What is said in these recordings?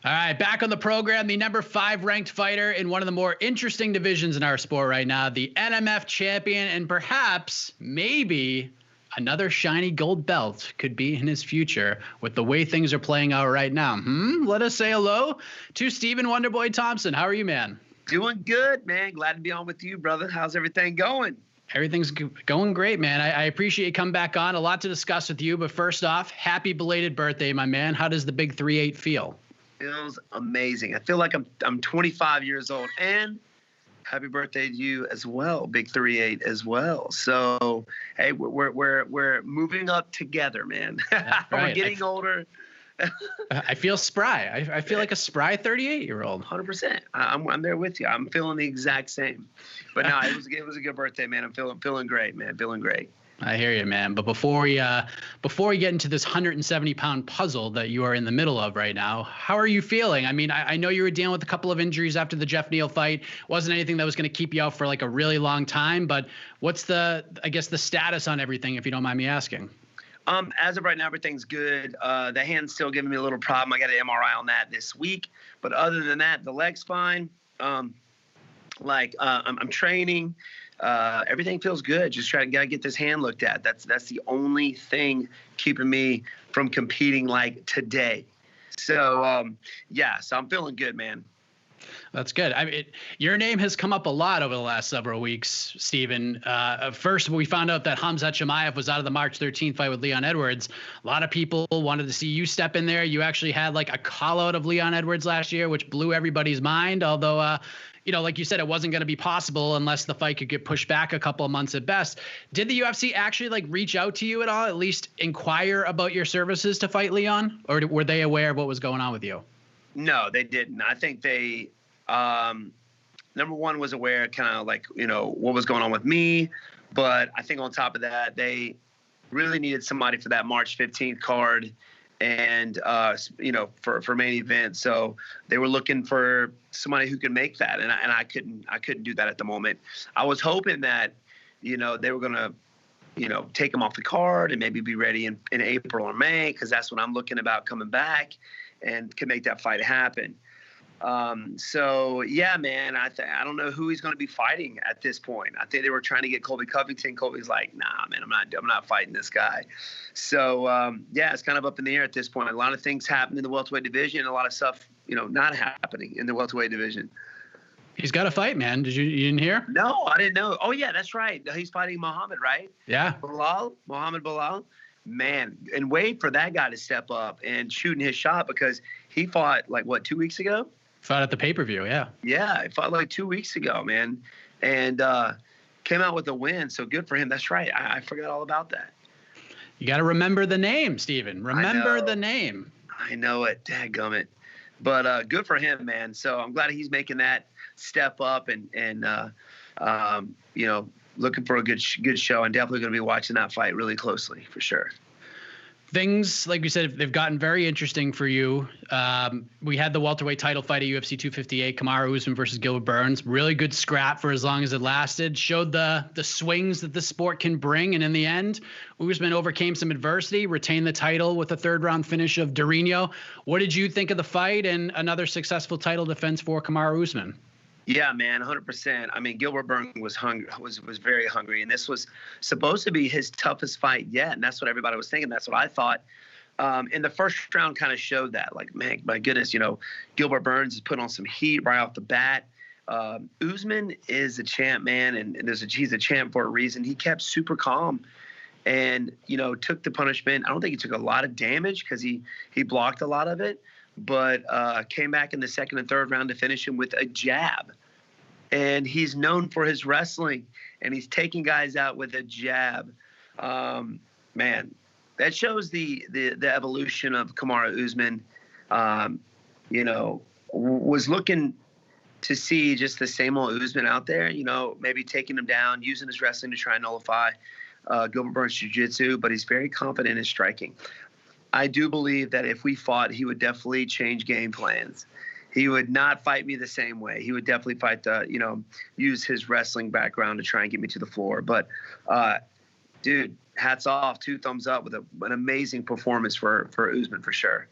All right, back on the program, the number 5 ranked fighter in one of the more interesting divisions in our sport right now, the NMF champion, and perhaps, maybe, another shiny gold belt could be in his future with the way things are playing out right now. Let us say hello to Stephen Wonderboy Thompson. How are you, man? Doing good, man. Glad to be on with you, brother. How's everything going? Everything's going great, man. I appreciate you coming back on. A lot to discuss with you, but first off, happy belated birthday, my man. How does the big 3-8 feel? Feels amazing. I feel like I'm 25 years old, and happy birthday to you as well, big 3-8 as well. So hey, we're moving up together, man. Right. We're getting older. I feel spry. I feel like a spry 38-year-old. 100%. I'm there with you. I'm feeling the exact same. But no, it was a good birthday, man. I'm feeling great, man. Feeling great. I hear you, man. But before we get into this 170-pound puzzle that you are in the middle of right now, how are you feeling? I mean, I know you were dealing with a couple of injuries after the Geoff Neal fight. Wasn't anything that was going to keep you out for like a really long time. But what's the status on everything, if you don't mind me asking? As of right now, everything's good. The hand's still giving me a little problem. I got an MRI on that this week. But other than that, the leg's fine. I'm training. Everything feels good. Just gotta get this hand looked at. That's the only thing keeping me from competing like today. So so I'm feeling good, man. That's good. I mean, your name has come up a lot over the last several weeks, Stephen. First, we found out that Khamzat Chimaev was out of the March 13th fight with Leon Edwards. A lot of people wanted to see you step in there. You actually had like a call out of Leon Edwards last year, which blew everybody's mind. Although, like you said, it wasn't going to be possible unless the fight could get pushed back a couple of months at best. Did the UFC actually like reach out to you at all, at least inquire about your services to fight Leon? Or were they aware of what was going on with you? No, they didn't. I think they, number one, was aware kind of like, what was going on with me. But I think on top of that, they really needed somebody for that March 15th card and, for main event. So they were looking for somebody who could make that. And I couldn't do that at the moment. I was hoping that, they were going to, take him off the card and maybe be ready in April or May, because that's when I'm looking about coming back and can make that fight happen. So yeah, man, I don't know who he's going to be fighting at this point. I think they were trying to get Colby Covington. Colby's like, nah, man, I'm not fighting this guy. So, it's kind of up in the air at this point. A lot of things happen in the welterweight division, a lot of stuff, not happening in the welterweight division. He's got a fight, man. You didn't hear? No, I didn't know. Oh yeah, that's right. He's fighting Muhammad, right? Yeah. Muhammad Bilal. Man, and wait for that guy to step up and shooting his shot, because he fought 2 weeks ago? Fought at the pay-per-view, yeah. Yeah, he fought 2 weeks ago, man, and came out with a win. So good for him. That's right. I forgot all about that. You got to remember the name, Stephen. Remember the name. I know it. Dadgummit. But good for him, man. So I'm glad he's making that step up and looking for a good show, and definitely going to be watching that fight really closely for sure. Things, like you said, they've gotten very interesting for you. We had the welterweight title fight at UFC 258, Kamaru Usman versus Gilbert Burns. Really good scrap for as long as it lasted. Showed the swings that the sport can bring, and in the end, Usman overcame some adversity, retained the title with a third-round finish of Dorino. What did you think of the fight and another successful title defense for Kamaru Usman? Yeah, man, 100%. I mean, Gilbert Burns was very hungry, and this was supposed to be his toughest fight yet, and that's what everybody was thinking. That's what I thought. And the first round kind of showed that. Like, man, my goodness, Gilbert Burns has put on some heat right off the bat. Usman is a champ, man, and he's a champ for a reason. He kept super calm and, took the punishment. I don't think he took a lot of damage because he blocked a lot of it, but came back in the second and third round to finish him with a jab. And he's known for his wrestling, and he's taking guys out with a jab. Man, that shows the evolution of Kamaru Usman. Was looking to see just the same old Usman out there, maybe taking him down, using his wrestling to try and nullify Gilbert Burns' jiu-jitsu, but he's very confident in striking. I do believe that if we fought, he would definitely change game plans. He would not fight me the same way. He would definitely fight use his wrestling background to try and get me to the floor. But, dude, hats off, 2 thumbs up with an amazing performance for Usman for sure.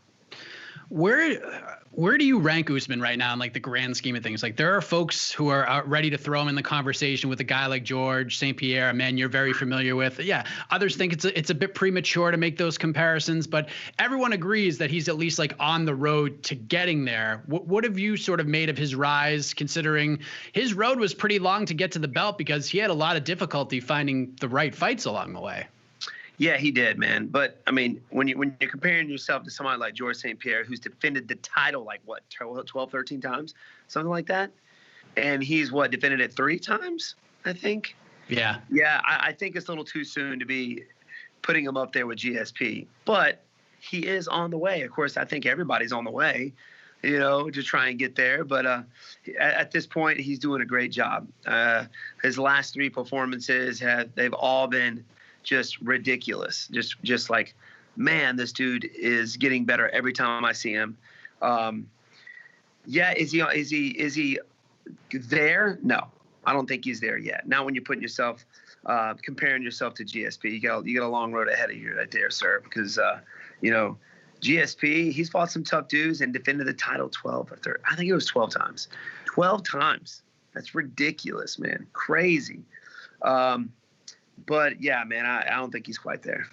Where do you rank Usman right now in like the grand scheme of things? Like there are folks who are ready to throw him in the conversation with a guy like Georges St-Pierre, a man you're very familiar with. Yeah, others think it's a bit premature to make those comparisons, but everyone agrees that he's at least like on the road to getting there. What have you sort of made of his rise, considering his road was pretty long to get to the belt because he had a lot of difficulty finding the right fights along the way? Yeah, he did, man. But I mean, when you're comparing yourself to somebody like Georges St-Pierre, who's defended the title like what 12, 13 times, something like that, and he's defended it 3 times, I think. Yeah. Yeah, I think it's a little too soon to be putting him up there with GSP, but he is on the way. Of course, I think everybody's on the way, to try and get there. But at this point, he's doing a great job. His last 3 performances they've all been just ridiculous. Just like, man, this dude is getting better every time I see him. Yeah, is he there? No, I don't think he's there yet. Now, when you're putting yourself, comparing yourself to GSP, you got a long road ahead of you right there, sir. Because GSP, he's fought some tough dudes and defended the title 12 or 13. I think it was 12 times. 12 times. That's ridiculous, man. Crazy. But yeah, man, I don't think he's quite there.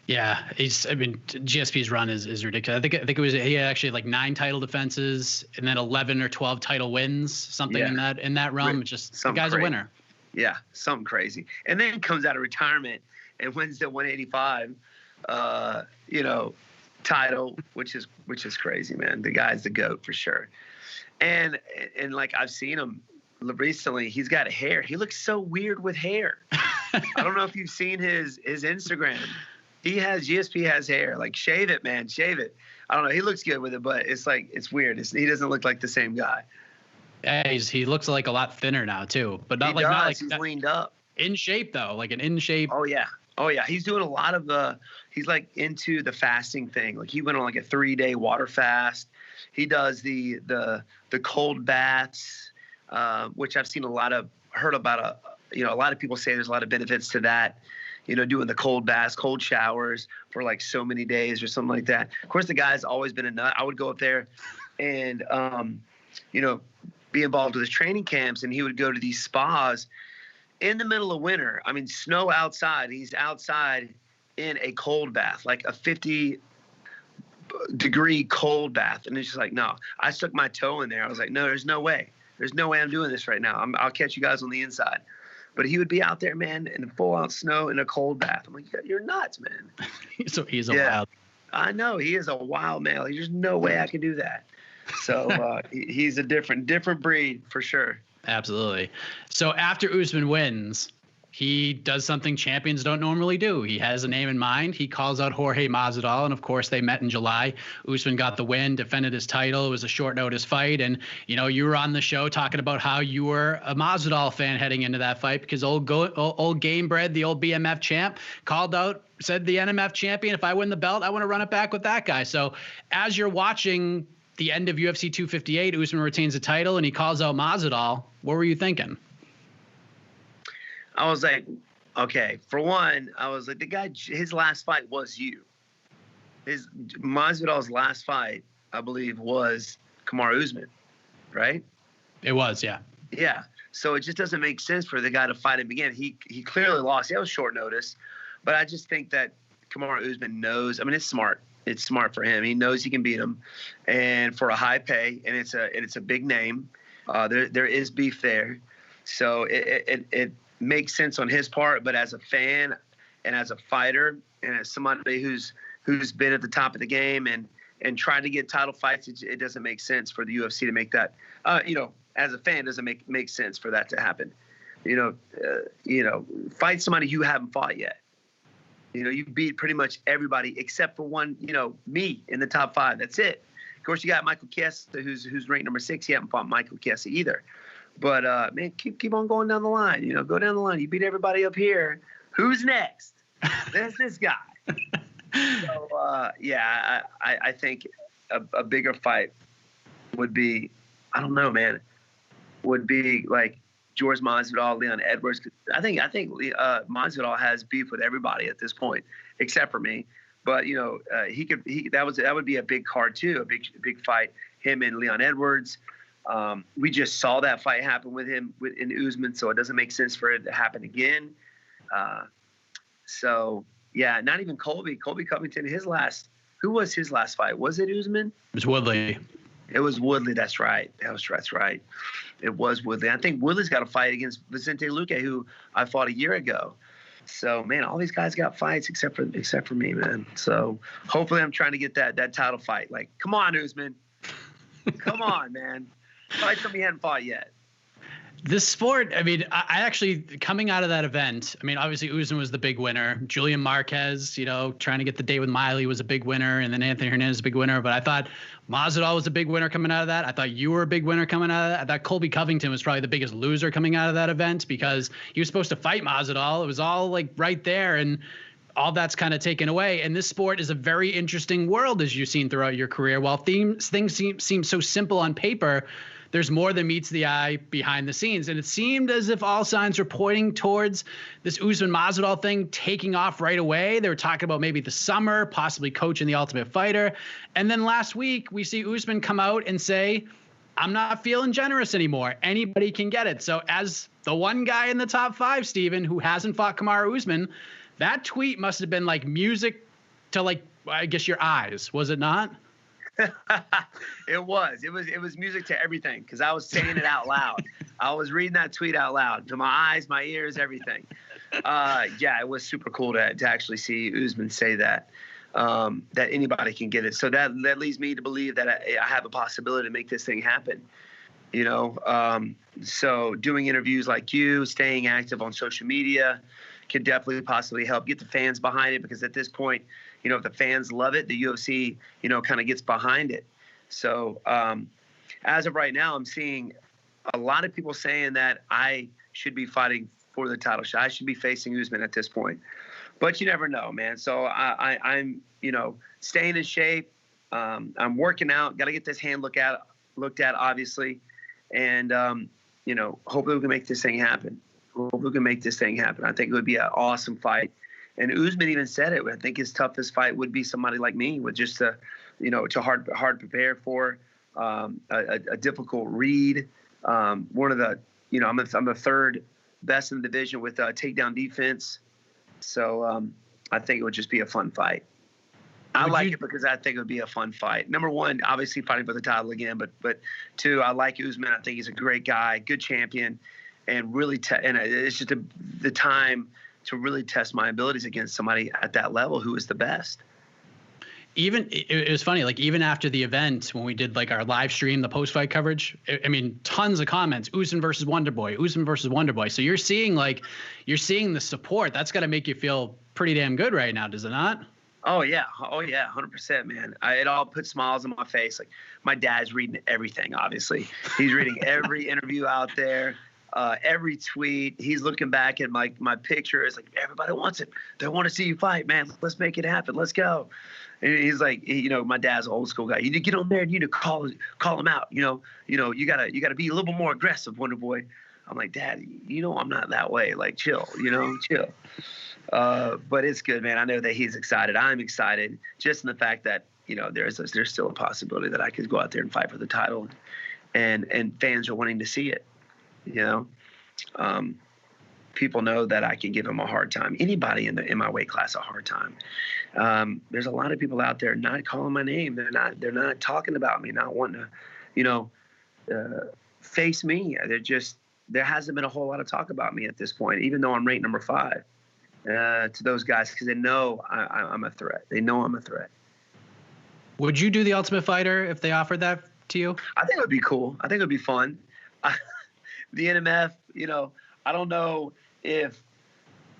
Yeah, GSP's run is ridiculous. I think it was he had actually like 9 title defenses and then 11 or 12 title wins, something in that realm. It's just the guy's crazy. A winner. Yeah, something crazy. And then comes out of retirement and wins the 185 title, which is crazy, man. The guy's the GOAT for sure. And like I've seen him recently, he's got hair. He looks so weird with hair. I don't know if you've seen his Instagram. GSP has hair. Like, shave it, man. Shave it. I don't know. He looks good with it, but it's like, it's weird. He doesn't look like the same guy. Yeah, he looks like a lot thinner now too, but not like he's leaned up. In shape though, like an in shape. Oh yeah. He's doing a lot of he's like into the fasting thing. Like he went on like a 3-day water fast. He does the cold baths, which I've seen heard about a lot of people say there's a lot of benefits to that, doing the cold baths, cold showers for like so many days or something like that. Of course, the guy's always been a nut. I would go up there and, be involved with his training camps, and he would go to these spas in the middle of winter. I mean, snow outside. He's outside in a cold bath, like a 50-degree cold bath. And it's just like, no. I stuck my toe in there. I was like, no, there's no way. There's no way I'm doing this right now. I'll catch you guys on the inside. But he would be out there, man, in full-out snow in a cold bath. I'm like, you're nuts, man. So he's a wild. I know. He is a wild male. There's no way I can do that. So he's a different breed for sure. Absolutely. So after Usman wins, he does something champions don't normally do. He has a name in mind. He calls out Jorge Masvidal, and of course they met in July. Usman got the win, defended his title. It was a short notice fight, and you were on the show talking about how you were a Masvidal fan heading into that fight because old Gamebred, the old BMF champ, called out, said the NMF champion, if I win the belt, I want to run it back with that guy. So as you're watching the end of UFC 258, Usman retains the title and he calls out Masvidal. What were you thinking? I was like, okay, for one, I was like, the guy, his last fight was you. Masvidal's last fight, I believe, was Kamaru Usman, right? It was, yeah. Yeah. So it just doesn't make sense for the guy to fight him again. He clearly lost. That was short notice. But I just think that Kamaru Usman knows. I mean, it's smart. It's smart for him. He knows he can beat him, and for a high pay, and it's a big name. There is beef there, so it makes sense on his part. But as a fan, and as a fighter, and as somebody who's been at the top of the game and tried to get title fights, it doesn't make sense for the UFC to make that. As a fan, it doesn't make sense for that to happen. Fight somebody you haven't fought yet. You beat pretty much everybody except for one, me in the top 5. That's it. Of course, you got Michael Chiesa, who's ranked number 6. He haven't fought Michael Chiesa either. But, man, keep on going down the line. Go down the line. You beat everybody up here. Who's next? There's this guy. So, I think a bigger fight would be, I don't know, man, would be like Georges Masvidal, Leon Edwards. I think Masvidal has beef with everybody at this point, except for me. But that would be a big card too, a big fight. Him and Leon Edwards. We just saw that fight happen with him in Usman, so it doesn't make sense for it to happen again. So yeah, not even Colby Covington. Who was his last fight? Was it Usman? It was Woodley. It was Woodley. That's right. That's right. It was Woodley. I think Woodley's got a fight against Vicente Luque, who I fought a year ago. So man, all these guys got fights except for me, man. So hopefully, I'm trying to get that title fight. Like, come on, Usman. Come on, man. Fight somebody you hadn't fought yet. This sport, I mean, I actually, coming out of that event, I mean, obviously Usman was the big winner. Julian Marquez, trying to get the date with Miley was a big winner. And then Anthony Hernandez was a big winner. But I thought Masvidal was a big winner coming out of that. I thought you were a big winner coming out of that. I thought Colby Covington was probably the biggest loser coming out of that event because he was supposed to fight Masvidal. It was all like right there. And all that's kind of taken away. And this sport is a very interesting world, as you've seen throughout your career. While things seem so simple on paper, there's more than meets the eye behind the scenes. And it seemed as if all signs were pointing towards this Usman Masvidal thing taking off right away. They were talking about maybe the summer, possibly coaching the Ultimate Fighter. And then last week, we see Usman come out and say, I'm not feeling generous anymore. Anybody can get it. So as the one guy in the top 5, Stephen, who hasn't fought Kamaru Usman, that tweet must have been like music to, like, I guess, your eyes, was it not? It was music to everything because I was saying it out loud. I was reading that tweet out loud to my eyes, my ears, everything. Yeah, it was super cool to actually see Usman say that anybody can get it. So that leads me to believe that I have a possibility to make this thing happen. So doing interviews like you, staying active on social media could definitely possibly help get the fans behind it, because at this point, if the fans love it, the UFC, kind of gets behind it. So as of right now, I'm seeing a lot of people saying that I should be fighting for the title shot. I should be facing Usman at this point. But you never know, man. So I'm staying in shape. I'm working out. Got to get this hand looked at, obviously. And, hopefully we can make this thing happen. I think it would be an awesome fight. And Usman even said it. I think his toughest fight would be somebody like me, with just to hard prepare for, a difficult read. One of the, I'm the third best in the division with takedown defense. So I think it would just be a fun fight. I like it because I think it would be a fun fight. Number one, obviously fighting for the title again, but two, I like Usman. I think he's a great guy, good champion, and really, and it's just the time to really test my abilities against somebody at that level who is the best. Even it was funny, like even after the event, when we did like our live stream, the post-fight coverage, I mean, tons of comments, Usman versus Wonderboy. So you're seeing the support. That's got to make you feel pretty damn good right now, does it not? Oh yeah, 100%, man. It all puts smiles on my face. Like, my dad's reading everything. Obviously, he's reading every interview out there. Every tweet, he's looking back at my picture. It's like, everybody wants it. They want to see you fight, man. Let's make it happen. Let's go. And he's like, my dad's an old school guy. You need to get on there and you need to call him out. You gotta be a little bit more aggressive, Wonderboy. I'm like, Dad, I'm not that way. Like, chill, chill. But it's good, man. I know that he's excited. I'm excited, just in the fact that there's still a possibility that I could go out there and fight for the title, and fans are wanting to see it. People know that I can give them a hard time. Anybody in my weight class a hard time. There's a lot of people out there not calling my name. They're not talking about me, not wanting to, face me. There hasn't been a whole lot of talk about me at this point, even though I'm ranked number 5 to those guys, because they know I'm a threat. They know I'm a threat. Would you do the Ultimate Fighter if they offered that to you? I think it would be cool. I think it would be fun. The NMF, I don't know if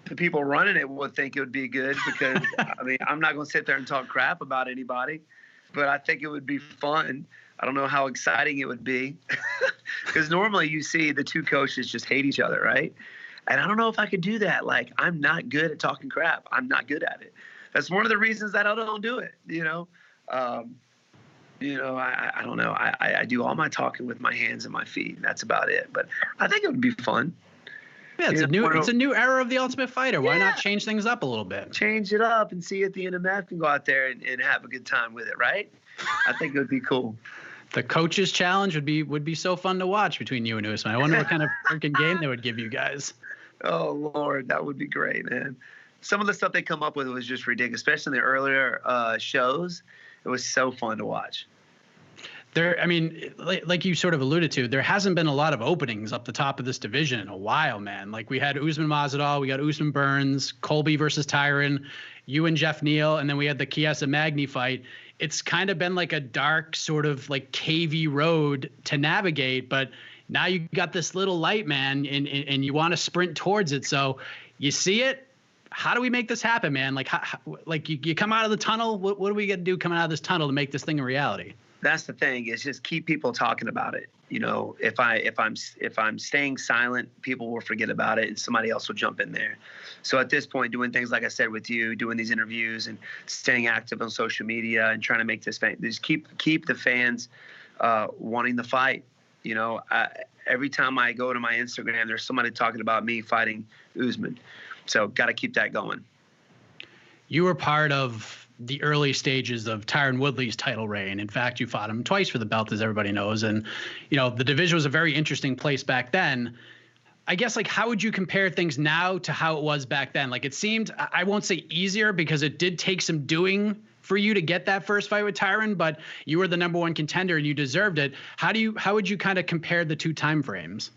the people running it would think it would be good, because I mean, I'm not going to sit there and talk crap about anybody, but I think it would be fun. I don't know how exciting it would be, because normally you see the two coaches just hate each other, right? And I don't know if I could do that. Like, I'm not good at talking crap. I'm not good at it. That's one of the reasons that I don't do it. I don't know. I do all my talking with my hands and my feet. And that's about it. But I think it would be fun. Yeah, it's a new era of the Ultimate Fighter. Why not change things up a little bit? Change it up and see if the NMF can go out there and have a good time with it, right? I think it would be cool. The coaches challenge would be so fun to watch between you and Usman. I wonder what kind of freaking game they would give you guys. Oh Lord, that would be great, man. Some of the stuff they come up with was just ridiculous, especially in the earlier shows. It was so fun to watch. I mean, like you sort of alluded to, there hasn't been a lot of openings up the top of this division in a while, man. Like we had Usman Masvidal, we got Usman Burns, Colby versus Tyron, you and Geoff Neal, and then we had the Chiesa Magny fight. It's kind of been like a dark sort of like cavey road to navigate, but now you got this little light, man, and you want to sprint towards it. So you see it. How do we make this happen, man? Like you come out of the tunnel. What do we got to do coming out of this tunnel to make this thing a reality? That's the thing, is just keep people talking about it. You know, if I'm staying silent, people will forget about it and somebody else will jump in there. So at this point, doing things like I said with you, doing these interviews and staying active on social media and trying to make this just keep the fans wanting the fight. You know, every time I go to my Instagram, there's somebody talking about me fighting Usman. So got to keep that going. You were part of the early stages of Tyron Woodley's title reign. In fact, you fought him twice for the belt, as everybody knows. And, you know, the division was a very interesting place back then. I guess, like, how would you compare things now to how it was back then? Like, it seemed, I won't say easier, because it did take some doing for you to get that first fight with Tyron, but you were the #1 contender and you deserved it. How would you kind of compare the two time frames?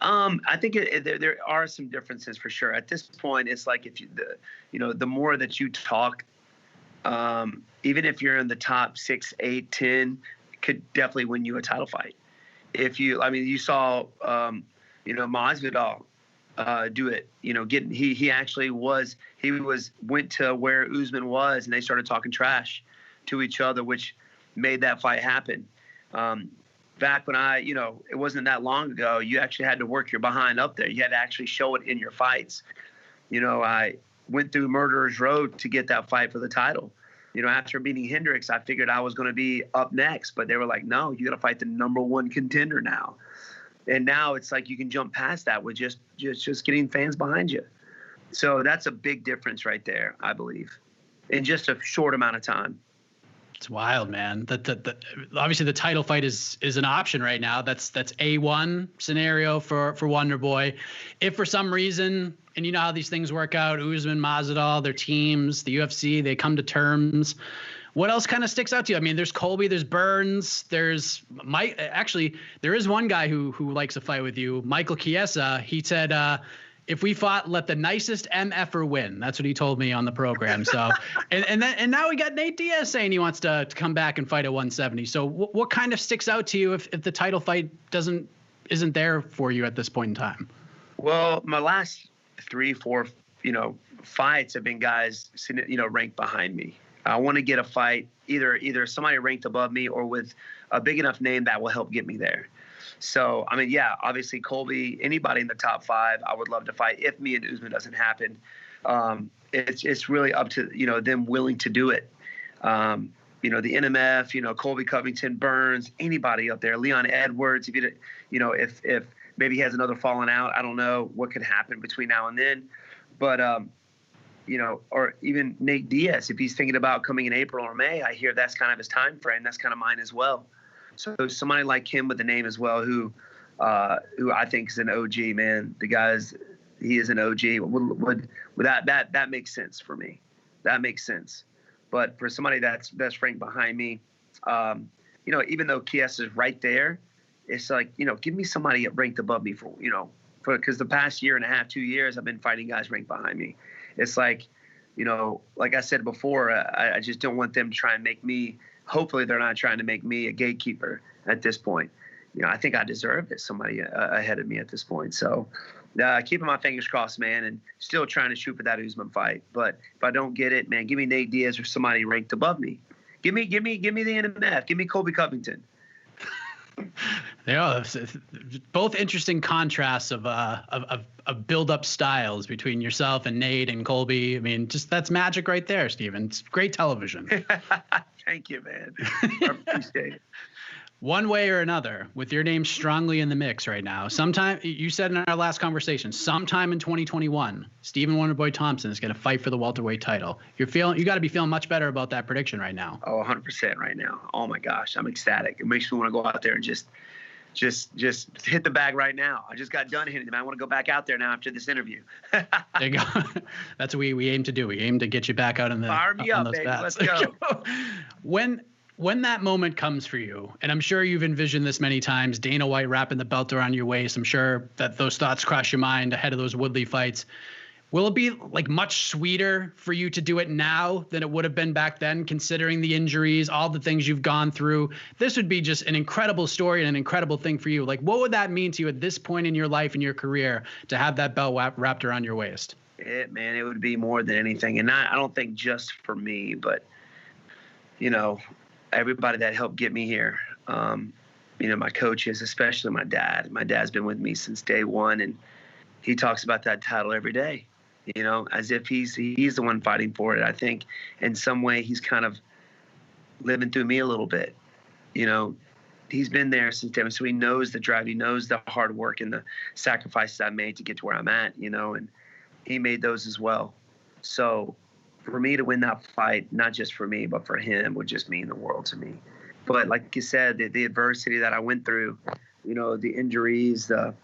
I think there are some differences for sure. At this point, it's like the more that you talk, even if you're in the top 6, 8, 10, could definitely win you a title fight. You saw, Masvidal do it. You know, he actually went to where Usman was, and they started talking trash to each other, which made that fight happen. Back when it wasn't that long ago, you actually had to work your behind up there. You had to actually show it in your fights. You know, I went through Murderer's Road to get that fight for the title. You know, after beating Hendricks, I figured I was going to be up next, but they were like, no, you got to fight the #1 contender now. And now it's like you can jump past that with just getting fans behind you. So that's a big difference right there, I believe, in just a short amount of time. It's wild, man. Obviously the title fight is an option right now. That's A1 scenario for Wonderboy. If for some reason, and you know how these things work out, Usman, Masvidal, their teams, the UFC, they come to terms. What else kind of sticks out to you? I mean, there's Colby, there's Burns, there's Mike. Actually, there is one guy who likes a fight with you, Michael Chiesa. He said, if we fought, let the nicest MFer win. That's what he told me on the program. So, and now we got Nate Diaz saying he wants to come back and fight at 170. So what kind of sticks out to you if the title fight isn't there for you at this point in time? Well, my last 3, 4, fights have been guys, ranked behind me. I want to get a fight, either somebody ranked above me or with a big enough name that will help get me there. So, I mean, yeah, obviously Colby, anybody in the top 5, I would love to fight if me and Usman doesn't happen. It's really up to, them willing to do it. The NMF, Colby Covington, Burns, anybody up there, Leon Edwards, if maybe he has another falling out, I don't know what could happen between now and then. But, or even Nate Diaz, if he's thinking about coming in April or May, I hear that's kind of his time frame. That's kind of mine as well. So somebody like him with a name as well, who I think is an OG, man. He is an OG. Would that makes sense for me. That makes sense. But for somebody that's ranked behind me, even though Chiesa is right there, it's like, give me somebody ranked above me because the past year and a half, 2 years, I've been fighting guys ranked behind me. It's like, like I said before, I just don't want them to try and make me. Hopefully they're not trying to make me a gatekeeper at this point. I think I deserve it, somebody ahead of me at this point. So keeping my fingers crossed, man, and still trying to shoot for that Usman fight. But if I don't get it, man, give me Nate Diaz or somebody ranked above me. Give me the NMF. Give me Colby Covington. Yeah, both interesting contrasts of build-up styles between yourself and Nate and Colby. I mean, just that's magic right there, Stephen. It's great television. Thank you, man. I appreciate it. One way or another, with your name strongly in the mix right now, sometime you said in our last conversation, sometime in 2021, Stephen Wonderboy Thompson is going to fight for the welterweight title. You got to be feeling much better about that prediction right now. Oh, 100% right now. Oh my gosh, I'm ecstatic. It makes me want to go out there and just hit the bag right now. I just got done hitting them. I want to go back out there now after this interview. There you go. That's what we aim to do. We aim to get you back out in the fire me up, baby. Bats. Let's go. When that moment comes for you, and I'm sure you've envisioned this many times, Dana White wrapping the belt around your waist, I'm sure that those thoughts cross your mind ahead of those Woodley fights. Will it be like much sweeter for you to do it now than it would have been back then, considering the injuries, all the things you've gone through? This would be just an incredible story and an incredible thing for you. Like, what would that mean to you at this point in your life and your career to have that belt wrapped around your waist? It would be more than anything. And I don't think just for me, but, everybody that helped get me here. My coaches, especially my dad. My dad's been with me since day one, and he talks about that title every day, as if he's the one fighting for it. I think in some way he's kind of living through me a little bit. He's been there since day one, so he knows the drive. He knows the hard work and the sacrifices I made to get to where I'm at, and he made those as well. So for me to win that fight, not just for me, but for him, would just mean the world to me. But like you said, the adversity that I went through, the injuries, the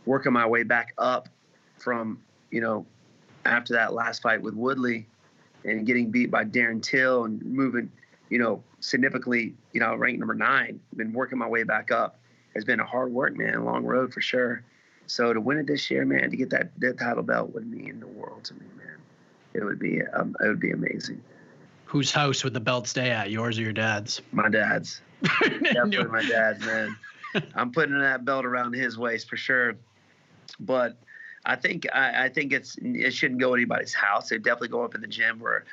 working my way back up from, after that last fight with Woodley and getting beat by Darren Till and moving, significantly, ranked number 9, been working my way back up. It's been a hard work, man, long road for sure. So to win it this year, man, to get that title belt would mean the world to me, man. It would be amazing. Whose house would the belt stay at, yours or your dad's? My dad's. Definitely my dad's, man. I'm putting that belt around his waist for sure. But I think it shouldn't go anybody's house. It definitely go up in the gym where,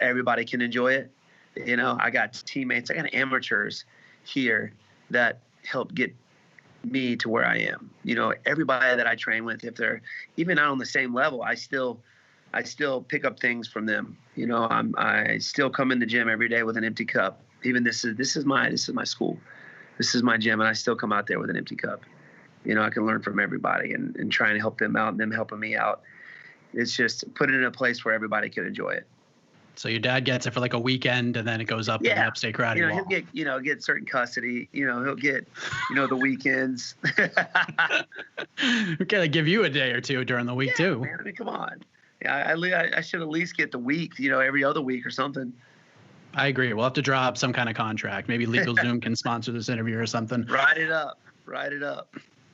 everybody can enjoy it. I got teammates, I got amateurs here that help get me to where I am. Everybody that I train with, if they're even not on the same level, I still pick up things from them. I still come in the gym every day with an empty cup. Even this is my school. This is my gym, and I still come out there with an empty cup. I can learn from everybody and trying to help them out and them helping me out. It's just put it in a place where everybody can enjoy it. So your dad gets it for like a weekend, and then it goes up in the upstate karate wall. He'll get certain custody. He'll get, the weekends. Okay, they give you a day or two during the week too. Man, I mean, come on. Yeah, I should at least get the week, every other week or something. I agree. We'll have to draw up some kind of contract. Maybe LegalZoom can sponsor this interview or something. Write it up.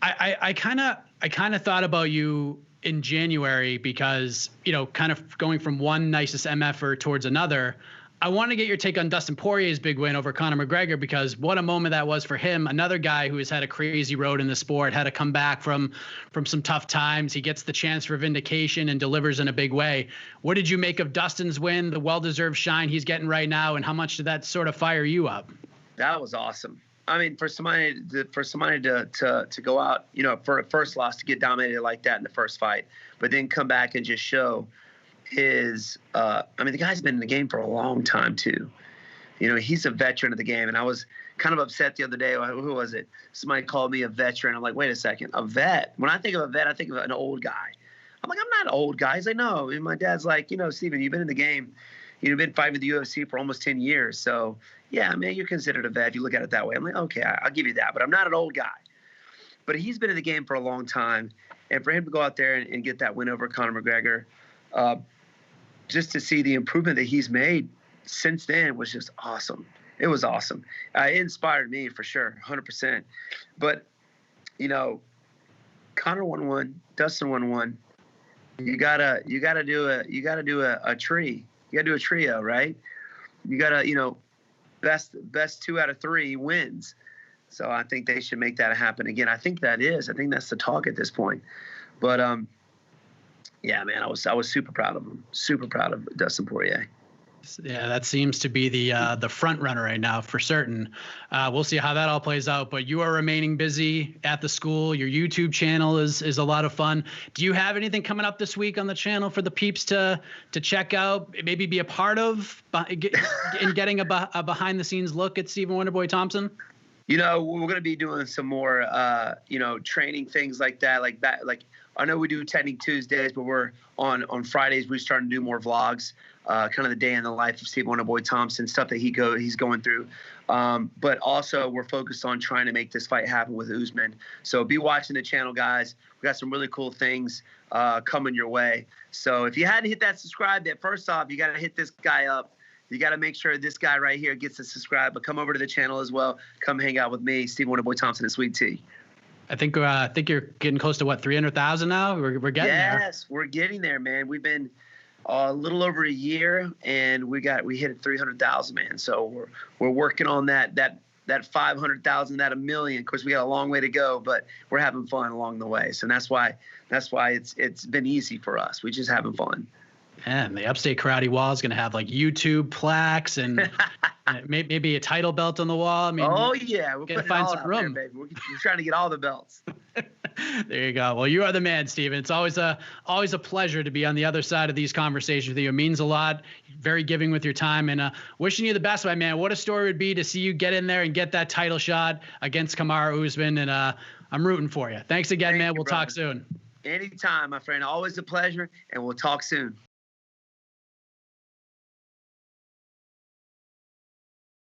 I kind of thought about you in January because, kind of going from one nicest MFer towards another. I want to get your take on Dustin Poirier's big win over Conor McGregor, because what a moment that was for him. Another guy who has had a crazy road in the sport, had to come back from some tough times. He gets the chance for vindication and delivers in a big way. What did you make of Dustin's win, the well-deserved shine he's getting right now, and how much did that sort of fire you up? That was awesome. I mean, for somebody to go out, for a first loss, to get dominated like that in the first fight, but then come back and just show his the guy's been in the game for a long time too. He's a veteran of the game, and I was kind of upset the other day. Who was it? Somebody called me a veteran. I'm like, wait a second, a vet? When I think of a vet, I think of an old guy. I'm like, I'm not an old guy. He's like, no. And my dad's like, Stephen, you've been in the game. You've been fighting with the UFC for almost 10 years. So yeah, man, you're considered a vet if you look at it that way. I'm like, okay, I'll give you that, but I'm not an old guy. But he's been in the game for a long time, and for him to go out there and get that win over Conor McGregor, just to see the improvement that he's made since then was just awesome. It was awesome. It inspired me for sure, 100%. But, Conor won one, Dustin won one. You gotta do a tree. You gotta do a trio, right? You gotta, best 2 out of 3 wins. So I think they should make that happen again. I think that's the talk at this point. But yeah, man, I was super proud of him. Super proud of Dustin Poirier. Yeah, that seems to be the front runner right now for certain. We'll see how that all plays out. But you are remaining busy at the school. Your YouTube channel is a lot of fun. Do you have anything coming up this week on the channel for the peeps to check out, maybe be a part of in getting a behind the scenes look at Stephen Wonderboy Thompson? We're going to be doing some more, training things like that. Like I know we do Technique Tuesdays, but we're on Fridays. We're starting to do more vlogs, kind of the day in the life of Steve Wonderboy Thompson, stuff that he's going through. But also we're focused on trying to make this fight happen with Usman. So be watching the channel, guys. We got some really cool things coming your way. So if you hadn't hit that subscribe button, first off, you got to hit this guy up. You got to make sure this guy right here gets to subscribe, but come over to the channel as well. Come hang out with me, Steve Wonderboy Thompson, and Sweet Tea. I think you're getting close to what, 300,000 now? We're getting there. Yes, we're getting there, man. We've been a little over a year, and we hit 300,000, man. So we're working on that 500,000, that 1 million. Of course, we got a long way to go, but we're having fun along the way. So that's why it's been easy for us. We're just having fun. And the Upstate Karate Wall is going to have like YouTube plaques and maybe a title belt on the wall. I mean, oh yeah, we're gonna find some room. There, baby. We're trying to get all the belts. There you go. Well, you are the man, Stephen. It's always a pleasure to be on the other side of these conversations with you. It means a lot. Very giving with your time, and wishing you the best, my man. What a story it would be to see you get in there and get that title shot against Kamaru Usman, and I'm rooting for you. Thanks again, man. We'll talk soon. Anytime, my friend. Always a pleasure, and we'll talk soon.